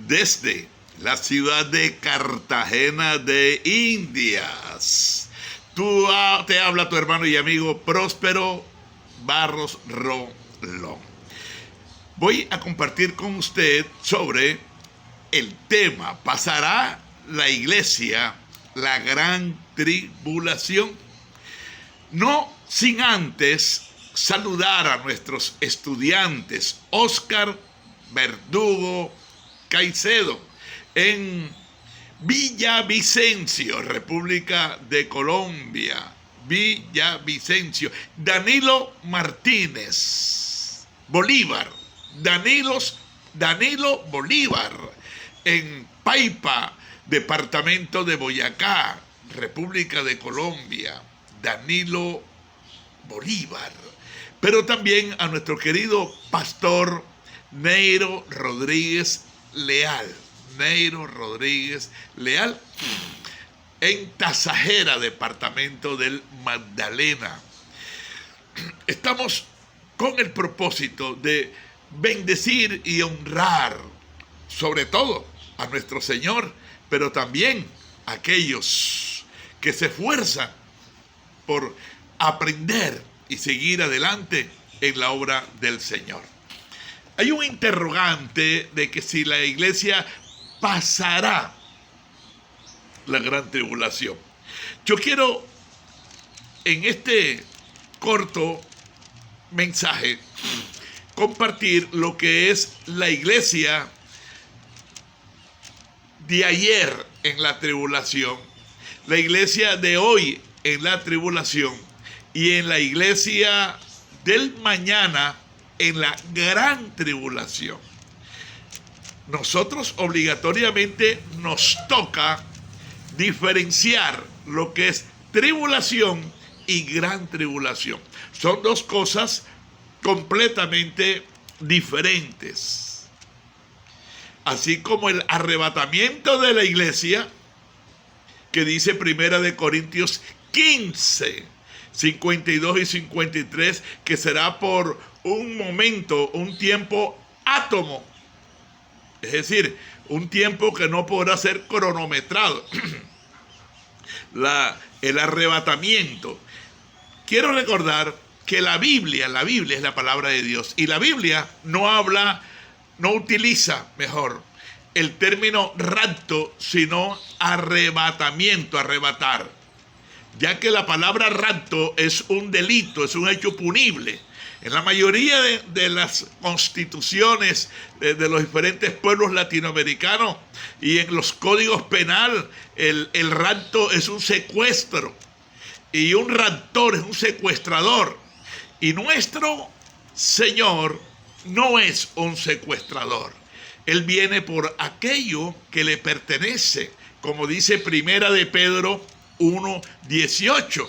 desde la ciudad de Cartagena de Indias. Te habla tu hermano y amigo Próspero Barros Rolón. Voy a compartir con usted sobre el tema: ¿pasará la iglesia la gran tribulación? No sin antes saludar a nuestros estudiantes Oscar Verdugo Caicedo en Villavicencio, República de Colombia. Villavicencio. Danilo Martínez Bolívar. Danilo Bolívar en Paipa, departamento de Boyacá, República de Colombia. Danilo Bolívar. Pero también a nuestro querido pastor Neiro Rodríguez Leal. Neiro Rodríguez Leal en Tasajera, departamento del Magdalena. Estamos con el propósito de bendecir y honrar sobre todo a nuestro Señor, pero también a aquellos que se esfuerzan por aprender y seguir adelante en la obra del Señor. Hay un interrogante de que si la iglesia pasará la gran tribulación. Yo quiero en este corto mensaje compartir lo que es la iglesia de ayer en la tribulación, la iglesia de hoy en la tribulación y en la iglesia del mañana en la gran tribulación. Nosotros obligatoriamente nos toca diferenciar lo que es tribulación y gran tribulación. Son dos cosas completamente diferentes. Así como el arrebatamiento de la iglesia, que dice Primera de Corintios 15, 52 y 53, que será por un momento, un tiempo átomo. Es decir, un tiempo que no podrá ser cronometrado. El arrebatamiento. Quiero recordar que la Biblia es la palabra de Dios. Y la Biblia no utiliza, mejor, el término rapto, sino arrebatamiento, arrebatar. Ya que la palabra rapto es un delito, es un hecho punible. En la mayoría de las constituciones de los diferentes pueblos latinoamericanos y en los códigos penales, el rapto es un secuestro. Y un raptor es un secuestrador. Y nuestro Señor no es un secuestrador. Él viene por aquello que le pertenece, como dice Primera de Pedro 1:18.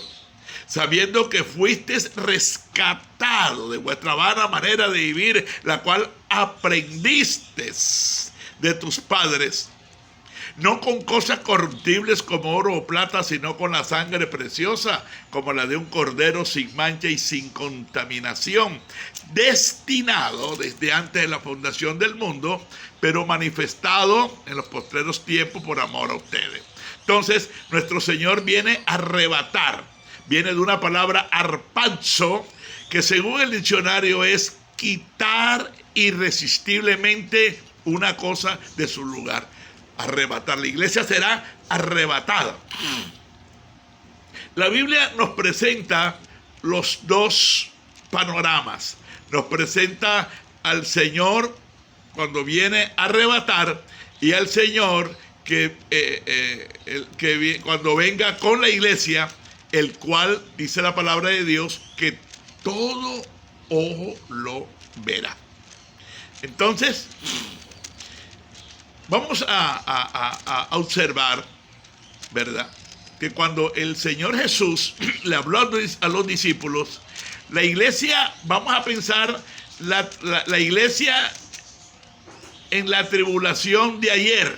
Sabiendo que fuisteis rescatado de vuestra vana manera de vivir, la cual aprendisteis de tus padres, no con cosas corruptibles como oro o plata, sino con la sangre preciosa, como la de un cordero sin mancha y sin contaminación, destinado desde antes de la fundación del mundo, pero manifestado en los postreros tiempos por amor a ustedes. Entonces, nuestro Señor viene a arrebatar. Viene de una palabra arpazo, que según el diccionario es quitar irresistiblemente una cosa de su lugar. Arrebatar. La iglesia será arrebatada. La Biblia nos presenta los dos panoramas. Nos presenta al Señor cuando viene a arrebatar y al Señor que cuando venga con la iglesia, el cual dice la palabra de Dios que todo ojo lo verá. Entonces, vamos a observar, ¿verdad?, que cuando el Señor Jesús le habló a los discípulos, la iglesia, vamos a pensar la iglesia en la tribulación de ayer,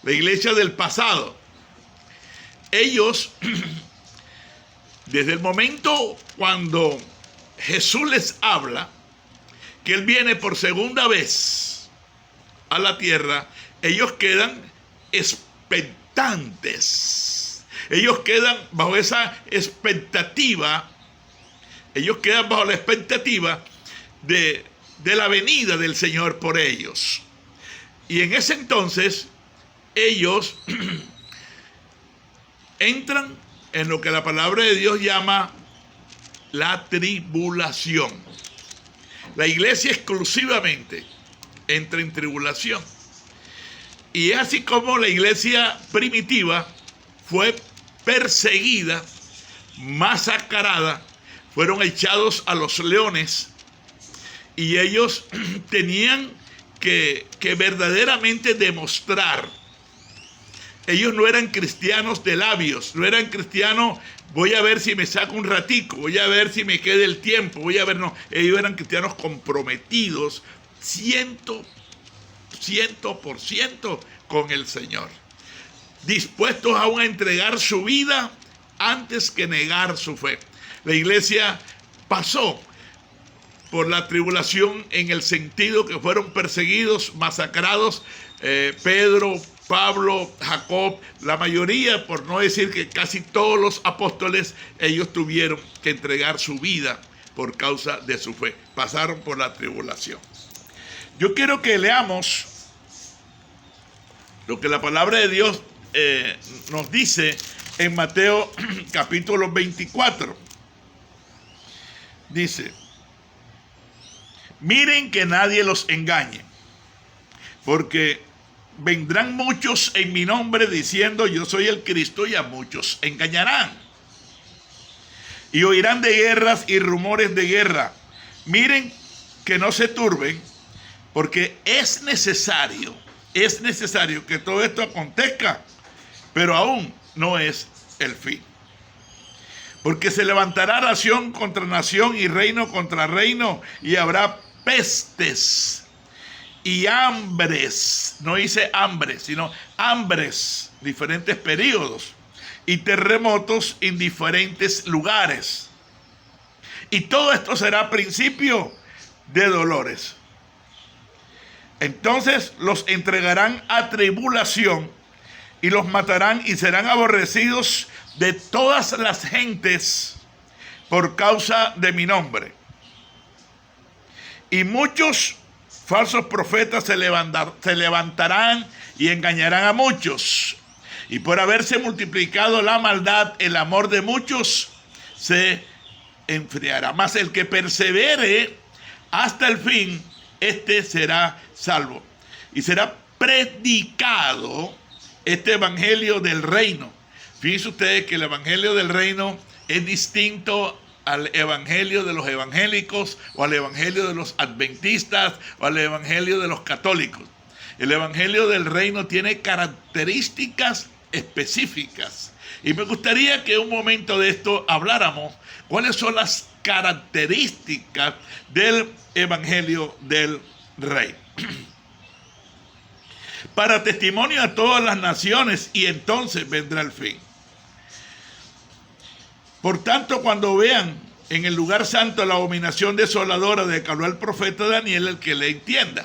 la iglesia del pasado. Ellos, desde el momento cuando Jesús les habla, que Él viene por segunda vez a la tierra, ellos quedan expectantes. Ellos quedan bajo esa expectativa. Ellos quedan bajo la expectativa de la venida del Señor por ellos. Y en ese entonces, ellos entran en lo que la palabra de Dios llama la tribulación. La iglesia exclusivamente entra en tribulación. Y es así como la iglesia primitiva fue perseguida, masacrada, fueron echados a los leones, y ellos tenían que verdaderamente demostrar. Ellos no eran cristianos de labios, no eran cristianos, voy a ver si me saco un ratico, voy a ver si me queda el tiempo, voy a ver, no. Ellos eran cristianos comprometidos 100% con el Señor, dispuestos aún a entregar su vida antes que negar su fe. La iglesia pasó por la tribulación en el sentido que fueron perseguidos, masacrados. Pedro, Pablo, Jacob, la mayoría, por no decir que casi todos los apóstoles, ellos tuvieron que entregar su vida por causa de su fe. Pasaron por la tribulación. Yo quiero que leamos lo que la palabra de Dios nos dice en Mateo capítulo 24. Dice: miren que nadie los engañe, porque vendrán muchos en mi nombre diciendo yo soy el Cristo, y a muchos engañarán. Y oirán de guerras y rumores de guerra. Miren que no se turben, porque es necesario que todo esto acontezca, pero aún no es el fin. Porque se levantará nación contra nación y reino contra reino, y habrá pestes y hambres, no dice hambre, sino hambres, diferentes periodos, y terremotos en diferentes lugares. Y todo esto será principio de dolores. Entonces los entregarán a tribulación y los matarán, y serán aborrecidos de todas las gentes por causa de mi nombre. Y muchos falsos profetas se levantarán y engañarán a muchos. Y por haberse multiplicado la maldad, el amor de muchos se enfriará. Mas el que persevere hasta el fin, este será salvo. Y será predicado este evangelio del reino. Fíjense ustedes que el evangelio del reino es distinto al evangelio de los evangélicos, o al evangelio de los adventistas, o al evangelio de los católicos. El evangelio del reino tiene características específicas. Y me gustaría que en un momento de esto habláramos cuáles son las características del evangelio del reino. Para testimonio a todas las naciones, y entonces vendrá el fin. Por tanto, cuando vean en el lugar santo la abominación desoladora de que habló el profeta Daniel, el que le entienda.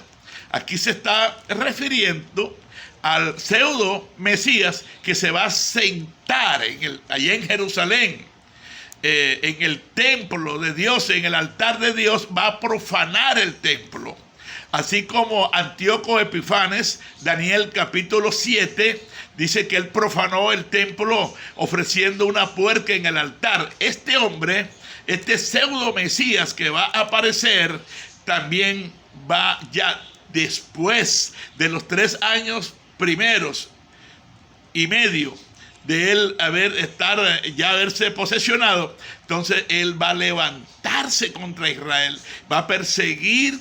Aquí se está refiriendo al pseudo Mesías que se va a sentar allá en Jerusalén, en el templo de Dios, en el altar de Dios, va a profanar el templo. Así como Antíoco Epifanes, Daniel capítulo 7, dice que él profanó el templo ofreciendo una puerca en el altar. Este hombre, este pseudo Mesías que va a aparecer, también va ya después de los 3 años primeros y medio de él haberse posesionado. Entonces él va a levantarse contra Israel, va a perseguir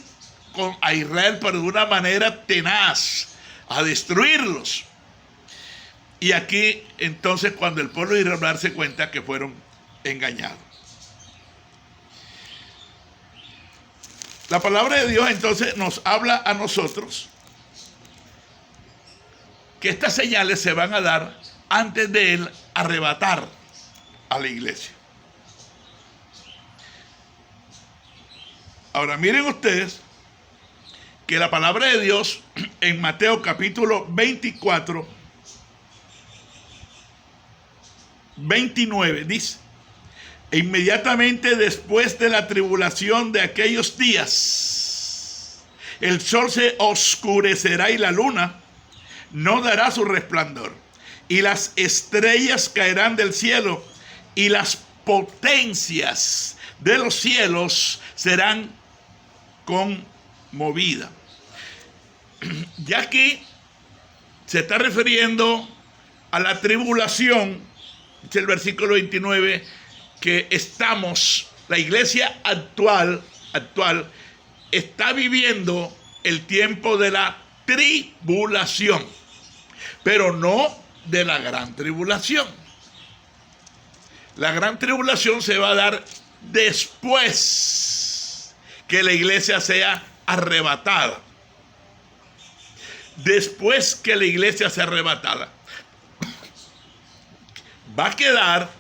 a Israel, pero de una manera tenaz, a destruirlos. Y aquí entonces cuando el pueblo de Israel va a darse cuenta que fueron engañados. La palabra de Dios entonces nos habla a nosotros que estas señales se van a dar antes de él arrebatar a la iglesia. Ahora miren ustedes que la palabra de Dios en Mateo capítulo 24, 29, dice: e inmediatamente después de la tribulación de aquellos días, el sol se oscurecerá y la luna no dará su resplandor, y las estrellas caerán del cielo, y las potencias de los cielos serán conmovidas. Ya aquí se está refiriendo a la tribulación, dice el versículo 29, que la iglesia actual está viviendo el tiempo de la tribulación, pero no de la gran tribulación. La gran tribulación se va a dar después que la iglesia sea arrebatada. Después que la iglesia sea arrebatada, va a quedar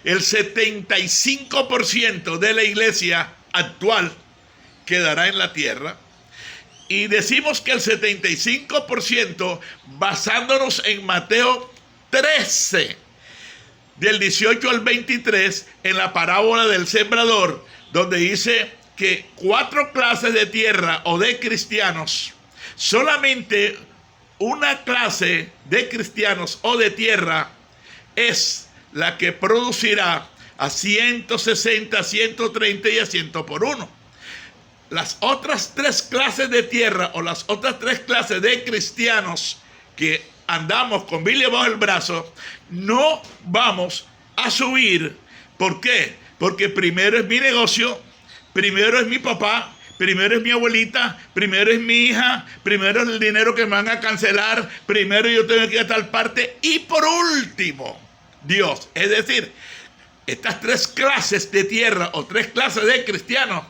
el 75% de la iglesia actual quedará en la tierra. Y decimos que el 75% basándonos en Mateo 13, del 18 al 23, en la parábola del sembrador, donde dice que 4 clases de tierra o de cristianos, solamente una clase de cristianos o de tierra es la que producirá a 160, 130 y a 100 por 1. Las otras 3 clases de tierra o las otras 3 clases de cristianos que andamos con Biblia bajo el brazo, no vamos a subir. ¿Por qué? Porque primero es mi negocio, primero es mi papá, primero es mi abuelita, primero es mi hija, primero es el dinero que me van a cancelar, primero yo tengo que ir a tal parte y por último, Dios. Es decir, estas 3 clases de tierra o 3 clases de cristianos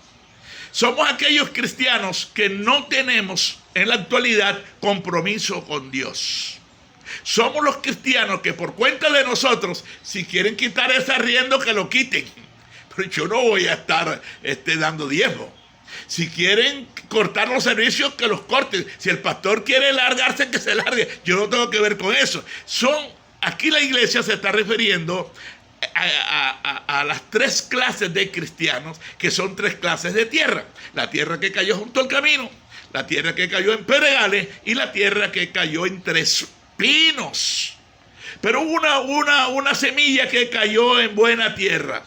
somos aquellos cristianos que no tenemos en la actualidad compromiso con Dios. Somos los cristianos que por cuenta de nosotros, si quieren quitar ese arriendo, que lo quiten. Pero yo no voy a estar dando diezmo. Si quieren cortar los servicios, que los corten. Si el pastor quiere largarse, que se largue. Yo no tengo que ver con eso. Aquí la iglesia se está refiriendo a las 3 clases de cristianos, que son 3 clases de tierra: la tierra que cayó junto al camino, la tierra que cayó en pedregales y la tierra que cayó entre espinos. Pero una semilla que cayó en buena tierra.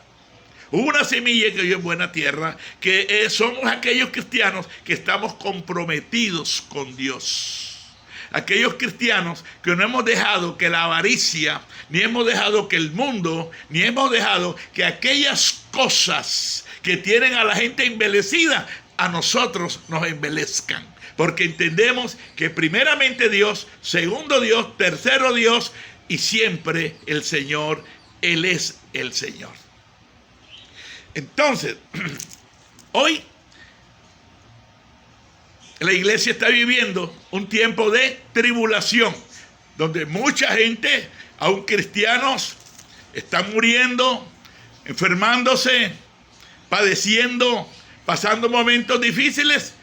Una semilla que cayó en buena tierra, que somos aquellos cristianos que estamos comprometidos con Dios. Aquellos cristianos que no hemos dejado que la avaricia, ni hemos dejado que el mundo, ni hemos dejado que aquellas cosas que tienen a la gente embelecida, a nosotros nos embelezcan. Porque entendemos que primeramente Dios, segundo Dios, tercero Dios y siempre el Señor. Él es el Señor. Entonces, hoy la iglesia está viviendo un tiempo de tribulación, donde mucha gente, aún cristianos, están muriendo, enfermándose, padeciendo, pasando momentos difíciles,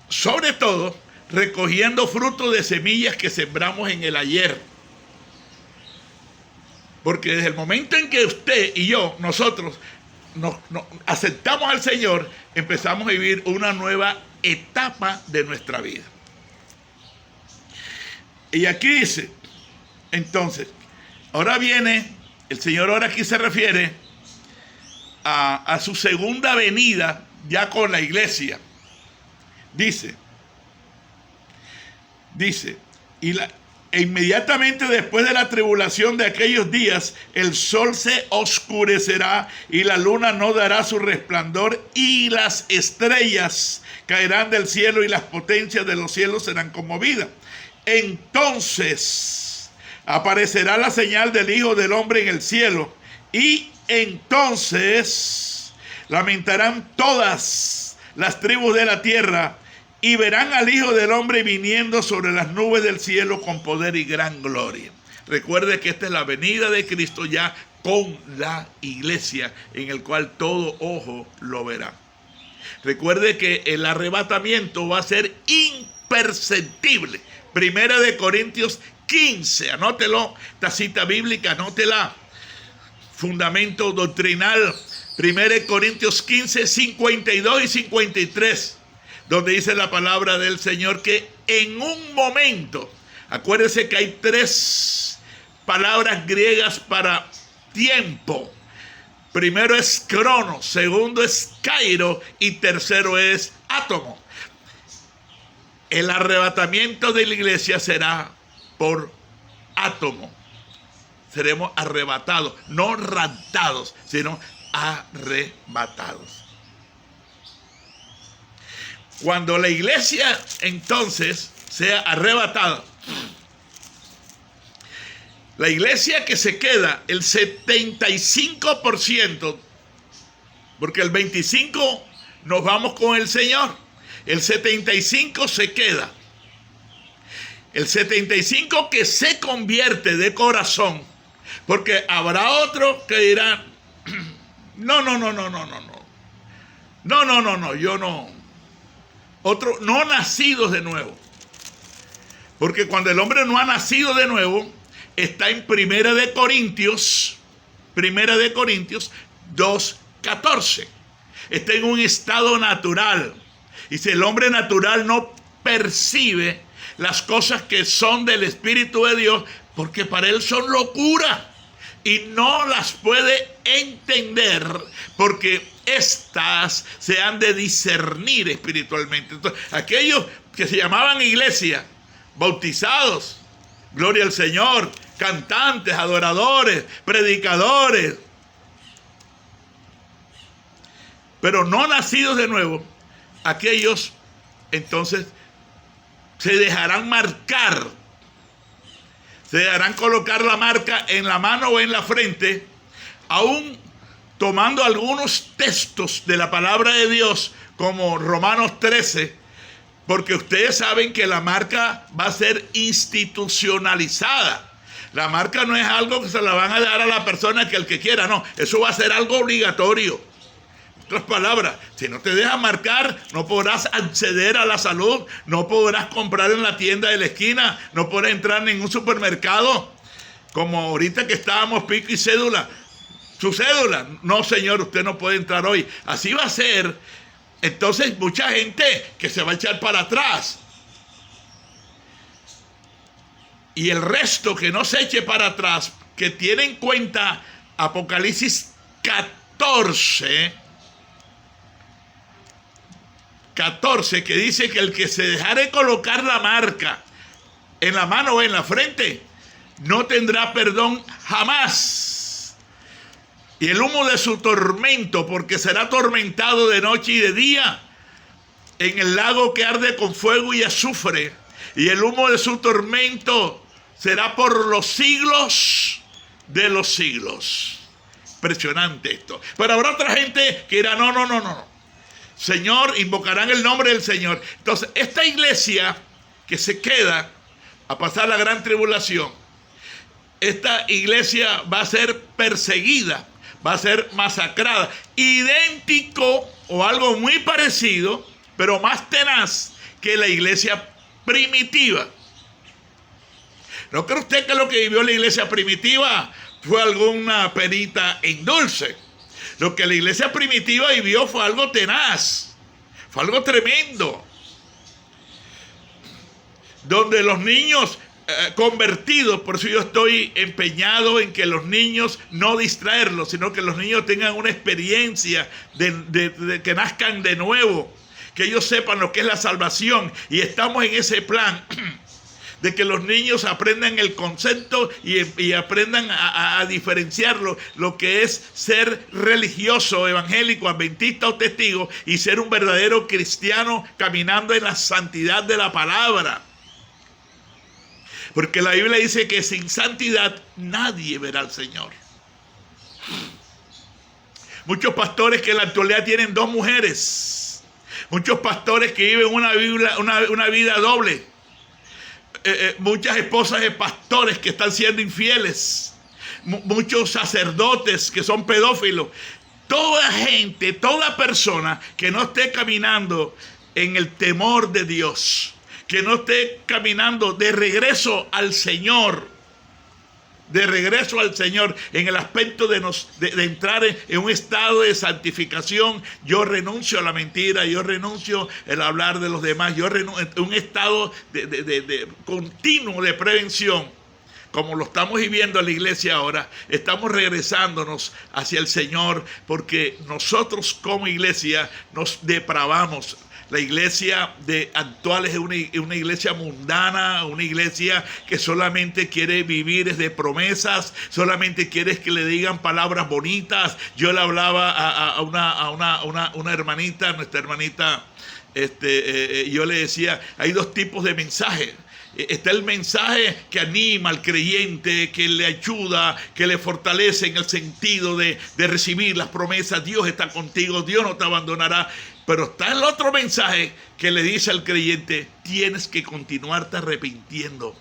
sobre todo recogiendo fruto de semillas que sembramos en el ayer. Porque desde el momento en que usted y yo, nosotros, nos aceptamos al Señor, empezamos a vivir una nueva etapa de nuestra vida. Y aquí dice, entonces, ahora viene, el Señor ahora aquí se refiere a su segunda venida ya con la iglesia. Dice, e inmediatamente después de la tribulación de aquellos días, el sol se oscurecerá y la luna no dará su resplandor y las estrellas caerán del cielo y las potencias de los cielos serán conmovidas. Entonces aparecerá la señal del Hijo del Hombre en el cielo y entonces lamentarán todas las tribus de la tierra y verán al Hijo del Hombre viniendo sobre las nubes del cielo con poder y gran gloria. Recuerde que esta es la venida de Cristo ya con la iglesia, en el cual todo ojo lo verá. Recuerde que el arrebatamiento va a ser impresionante. imperceptible. Primera de Corintios 15, anótelo, esta cita bíblica, anótela. Fundamento doctrinal, 1 Corintios 15, 52 y 53, donde dice la palabra del Señor que en un momento, acuérdense que hay 3 palabras griegas para tiempo. Primero es crono, segundo es kairo y tercero es átomo. El arrebatamiento de la iglesia será por átomo. Seremos arrebatados, no raptados, sino arrebatados. Cuando la iglesia entonces sea arrebatada, la iglesia que se queda, el 75%, porque el 25% nos vamos con el Señor, el 75% se queda. El 75% que se convierte de corazón, porque habrá otro que dirá, no, yo no. Otros no nacidos de nuevo. Porque cuando el hombre no ha nacido de nuevo, está en Primera de Corintios 2:14. Está en un estado natural. Y si el hombre natural no percibe las cosas que son del Espíritu de Dios, porque para él son locura y no las puede entender, porque estas se han de discernir espiritualmente. Entonces, aquellos que se llamaban iglesia, bautizados, gloria al Señor, cantantes, adoradores, predicadores, pero no nacidos de nuevo, aquellos entonces se dejarán marcar, se dejarán colocar la marca en la mano o en la frente, aún tomando algunos textos de la palabra de Dios, como Romanos 13, porque ustedes saben que la marca va a ser institucionalizada. La marca no es algo que se la van a dar a la persona que el que quiera, no, eso va a ser algo obligatorio. En otras palabras, si no te dejas marcar, no podrás acceder a la salud, no podrás comprar en la tienda de la esquina, no podrás entrar en ningún supermercado, como ahorita que estábamos pico y cédula. Su cédula, no señor, usted no puede entrar hoy. Así va a ser. Entonces mucha gente que se va a echar para atrás. Y el resto que no se eche para atrás, que tiene en cuenta Apocalipsis 14, que dice que el que se dejare colocar la marca en la mano o en la frente, no tendrá perdón jamás. Y el humo de su tormento, porque será atormentado de noche y de día en el lago que arde con fuego y azufre. Y el humo de su tormento será por los siglos de los siglos. Impresionante esto. Pero habrá otra gente que dirá, no. Señor, invocarán el nombre del Señor. Entonces, esta iglesia que se queda a pasar la gran tribulación, esta iglesia va a ser perseguida, va a ser masacrada. Idéntico o algo muy parecido, pero más tenaz que la iglesia primitiva. ¿No cree usted que lo que vivió la iglesia primitiva fue alguna perita en dulce? Lo que la iglesia primitiva vivió fue algo tenaz, fue algo tremendo, donde los niños convertidos, por eso yo estoy empeñado en que los niños no distraerlos, sino que los niños tengan una experiencia de que nazcan de nuevo, que ellos sepan lo que es la salvación, y estamos en ese plan de que los niños aprendan el concepto y aprendan a diferenciar lo que es ser religioso, evangélico, adventista o testigo, y ser un verdadero cristiano caminando en la santidad de la palabra. Porque la Biblia dice que sin santidad nadie verá al Señor. Muchos pastores que en la actualidad tienen 2 mujeres. Muchos pastores que viven una vida doble. Muchas esposas de pastores que están siendo infieles, muchos sacerdotes que son pedófilos. Toda gente, toda persona que no esté caminando en el temor de Dios, que no esté caminando de regreso al Señor. De regreso al Señor en el aspecto de entrar en un estado de santificación. Yo renuncio a la mentira, yo renuncio al hablar de los demás, yo renuncio a un estado de continuo de prevención. Como lo estamos viviendo en la iglesia ahora, estamos regresándonos hacia el Señor porque nosotros como iglesia nos depravamos. La iglesia actual es una iglesia mundana, una iglesia que solamente quiere vivir de promesas, solamente quiere que le digan palabras bonitas. Yo le hablaba a una hermanita, nuestra hermanita, yo le decía, hay dos tipos de mensajes. Está el mensaje que anima al creyente, que le ayuda, que le fortalece en el sentido de recibir las promesas. Dios está contigo, Dios no te abandonará. Pero está el otro mensaje que le dice al creyente, tienes que continuarte arrepintiendo.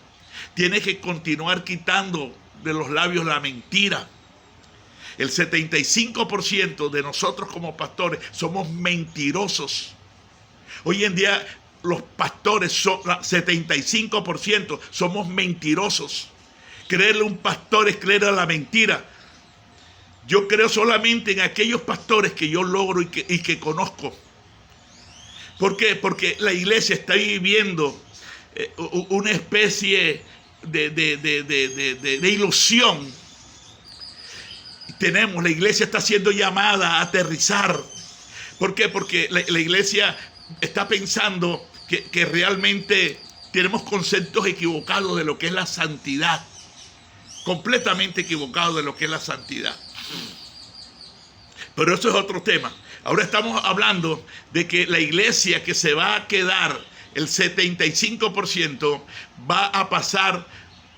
Tienes que continuar quitando de los labios la mentira. El 75% de nosotros como pastores somos mentirosos. Hoy en día los pastores son 75% somos mentirosos. Creerle a un pastor es creer a la mentira. Yo creo solamente en aquellos pastores que yo logro y que conozco. ¿Por qué? Porque la iglesia está viviendo una especie de ilusión. La iglesia está siendo llamada a aterrizar. ¿Por qué? Porque la iglesia está pensando que realmente tenemos conceptos equivocados de lo que es la santidad. Completamente equivocados de lo que es la santidad. Pero eso es otro tema. Ahora estamos hablando de que la iglesia que se va a quedar, el 75%, va a pasar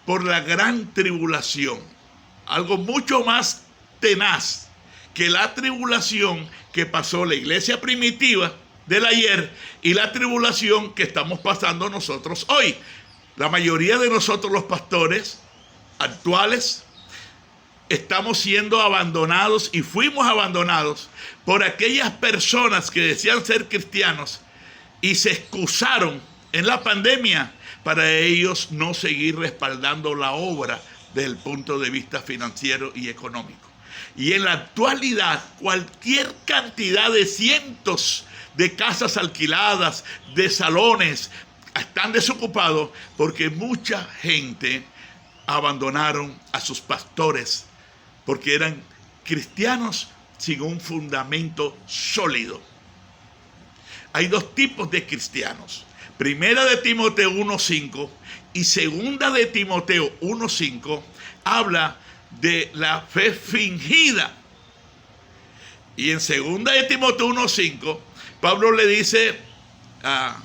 por la gran tribulación. Algo mucho más tenaz que la tribulación que pasó la iglesia primitiva del ayer y la tribulación que estamos pasando nosotros hoy. La mayoría de nosotros los pastores actuales estamos siendo abandonados y fuimos abandonados por aquellas personas que decían ser cristianos y se excusaron en la pandemia para ellos no seguir respaldando la obra desde el punto de vista financiero y económico. Y en la actualidad, cualquier cantidad de cientos de casas alquiladas, de salones, están desocupados porque mucha gente abandonaron a sus pastores porque eran cristianos sin un fundamento sólido. Hay dos tipos de cristianos. Primera de Timoteo 1:5 y segunda de Timoteo 1:5 habla de la fe fingida. Y en segunda de Timoteo 1:5 Pablo le dice a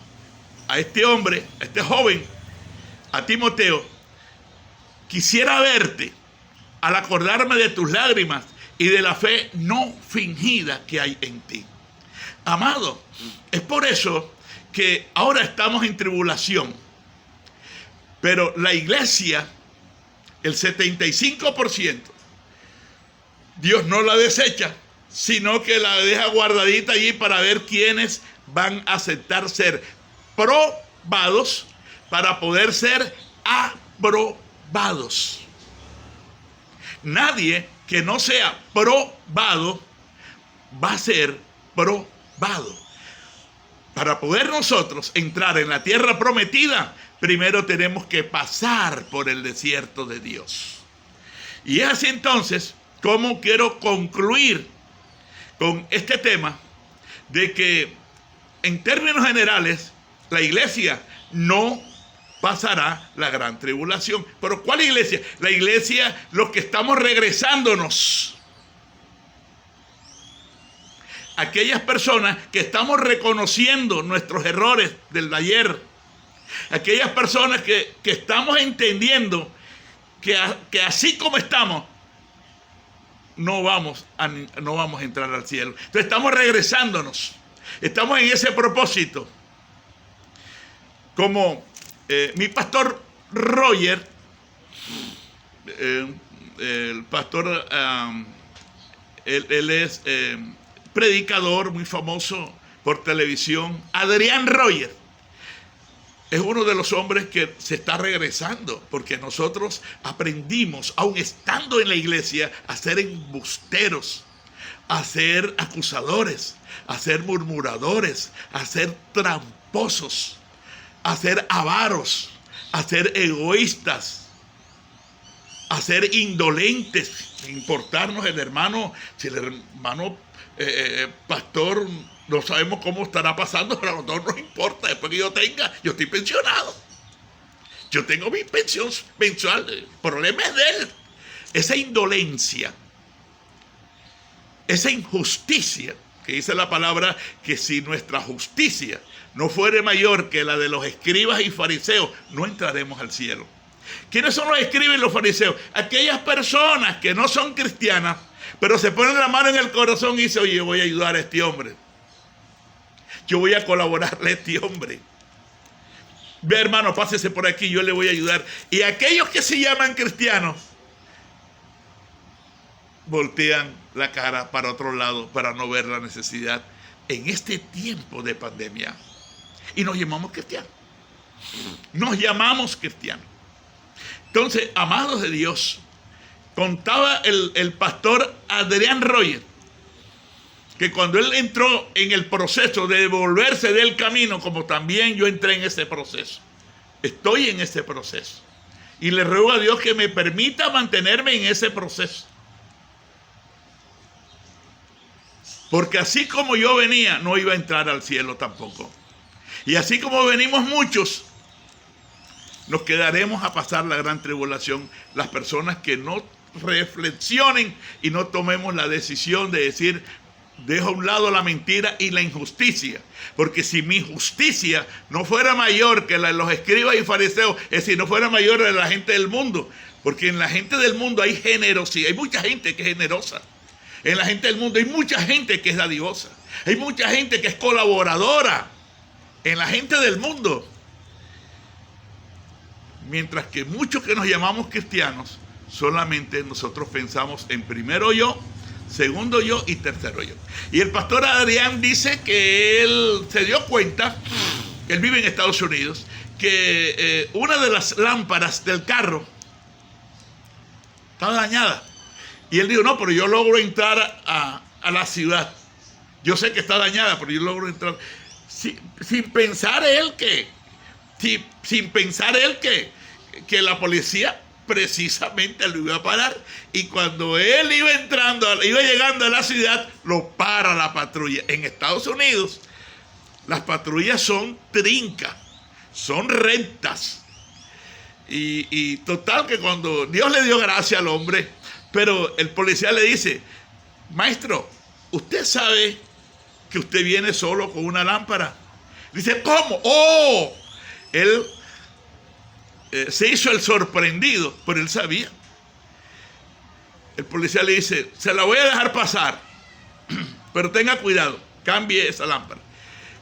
este hombre, a este joven, a Timoteo, quisiera verte al acordarme de tus lágrimas y de la fe no fingida que hay en ti. Amado, es por eso que ahora estamos en tribulación. Pero la iglesia, el 75%, Dios no la desecha, sino que la deja guardadita allí para ver quiénes van a aceptar ser probados para poder ser aprobados. Nadie que no sea probado va a ser probado. Para poder nosotros entrar en la tierra prometida, primero tenemos que pasar por el desierto de Dios. Y es así entonces como quiero concluir con este tema de que en términos generales la iglesia no pasará la gran tribulación. ¿Pero cuál iglesia? La iglesia, los que estamos regresándonos. Aquellas personas que estamos reconociendo nuestros errores del ayer. Aquellas personas que estamos entendiendo que así como estamos, no vamos a entrar al cielo. Entonces estamos regresándonos. Estamos en ese propósito. Como mi pastor Roger, el pastor, él es predicador muy famoso por televisión, Adrián Roger. es uno de los hombres que se está regresando, porque nosotros aprendimos, aun estando en la iglesia, a ser embusteros, a ser acusadores, a ser murmuradores, a ser tramposos, a ser avaros, a ser egoístas, a ser indolentes, importarnos el hermano, si el hermano pastor no sabemos cómo estará pasando, pero a nosotros nos importa. Después que yo estoy pensionado. Yo tengo mi pensión mensual. El problema es de él. Esa indolencia, esa injusticia, que dice la palabra que si nuestra justicia no fuere mayor que la de los escribas y fariseos, no entraremos al cielo. ¿Quiénes son los escribas y los fariseos? Aquellas personas que no son cristianas, pero se ponen la mano en el corazón y dicen, oye, yo voy a ayudar a este hombre. Yo voy a colaborarle a este hombre. Ve, hermano, pásese por aquí, yo le voy a ayudar. Y aquellos que se llaman cristianos voltean la cara para otro lado para no ver la necesidad en este tiempo de pandemia. Y nos llamamos cristianos. Nos llamamos cristianos. Entonces, amados de Dios, contaba el pastor Adrián Royer que cuando él entró en el proceso de devolverse del camino, como también yo entré en ese proceso, estoy en ese proceso, y le ruego a Dios que me permita mantenerme en ese proceso, porque así como yo venía, no iba a entrar al cielo tampoco, y así como venimos muchos, nos quedaremos a pasar la gran tribulación, las personas que no reflexionen y no tomemos la decisión de decir, dejo a un lado la mentira y la injusticia, porque si mi justicia no fuera mayor que la de los escribas y fariseos, es decir, no fuera mayor que la gente del mundo, porque en la gente del mundo hay generosidad, hay mucha gente que es generosa, en la gente del mundo hay mucha gente que es dadivosa, hay mucha gente que es colaboradora, en la gente del mundo, mientras que muchos que nos llamamos cristianos, solamente nosotros pensamos en primero yo, segundo yo y tercero yo. Y el pastor Adrián dice que él se dio cuenta, él vive en Estados Unidos, que una de las lámparas del carro estaba dañada. Y él dijo, no, pero yo logro entrar a la ciudad. Yo sé que está dañada, pero yo logro entrar. Sin pensar él que la policía precisamente lo iba a parar, y cuando él iba llegando a la ciudad, lo para la patrulla. En Estados Unidos las patrullas son trincas, son rectas, y total que cuando Dios le dio gracia al hombre, pero el policía le dice, maestro, ¿usted sabe que usted viene solo con una lámpara? Dice, ¿cómo? ¡Oh! Él se hizo el sorprendido, pero él sabía. El policía le dice, se la voy a dejar pasar, pero tenga cuidado, cambie esa lámpara.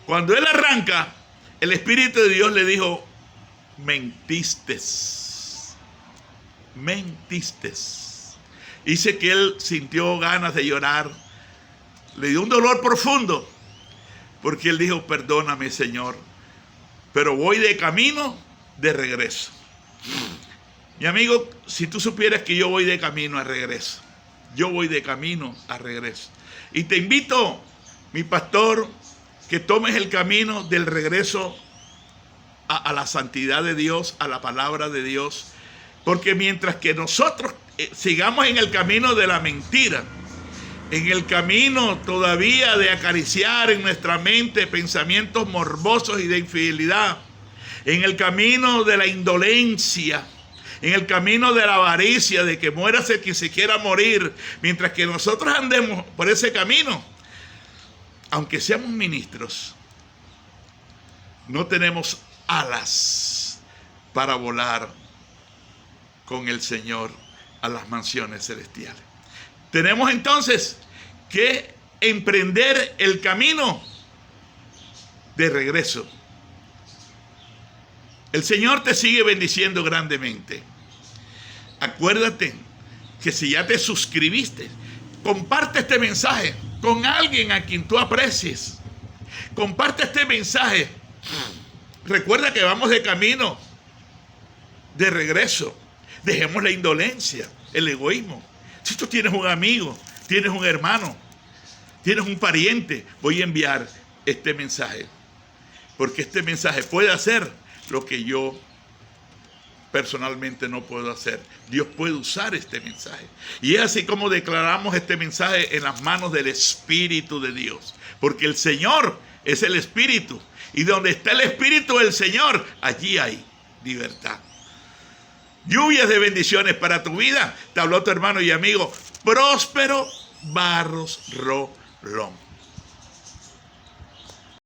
Cuando él arranca, el Espíritu de Dios le dijo, mentiste. Dice que él sintió ganas de llorar, le dio un dolor profundo, porque él dijo, perdóname, Señor, pero voy de camino de regreso. Mi amigo, si tú supieras que yo voy de camino a regreso, yo voy de camino a regreso. Y te invito, mi pastor, que tomes el camino del regreso a la santidad de Dios, a la palabra de Dios, porque mientras que nosotros sigamos en el camino de la mentira, en el camino todavía de acariciar en nuestra mente pensamientos morbosos y de infidelidad, en el camino de la indolencia, en el camino de la avaricia, de que muérase quien se quiera morir, mientras que nosotros andemos por ese camino, aunque seamos ministros, no tenemos alas para volar con el Señor a las mansiones celestiales. Tenemos entonces que emprender el camino de regreso. El Señor te sigue bendiciendo grandemente. Acuérdate que si ya te suscribiste, comparte este mensaje con alguien a quien tú aprecies. Comparte este mensaje. Recuerda que vamos de camino, de regreso. Dejemos la indolencia, el egoísmo. Si tú tienes un amigo, tienes un hermano, tienes un pariente, voy a enviar este mensaje. Porque este mensaje puede hacer lo que yo personalmente no puedo hacer. Dios puede usar este mensaje. Y es así como declaramos este mensaje en las manos del Espíritu de Dios. Porque el Señor es el Espíritu. Y donde está el Espíritu del Señor, allí hay libertad. Lluvias de bendiciones para tu vida. Te habló tu hermano y amigo Próspero Barros Rolón.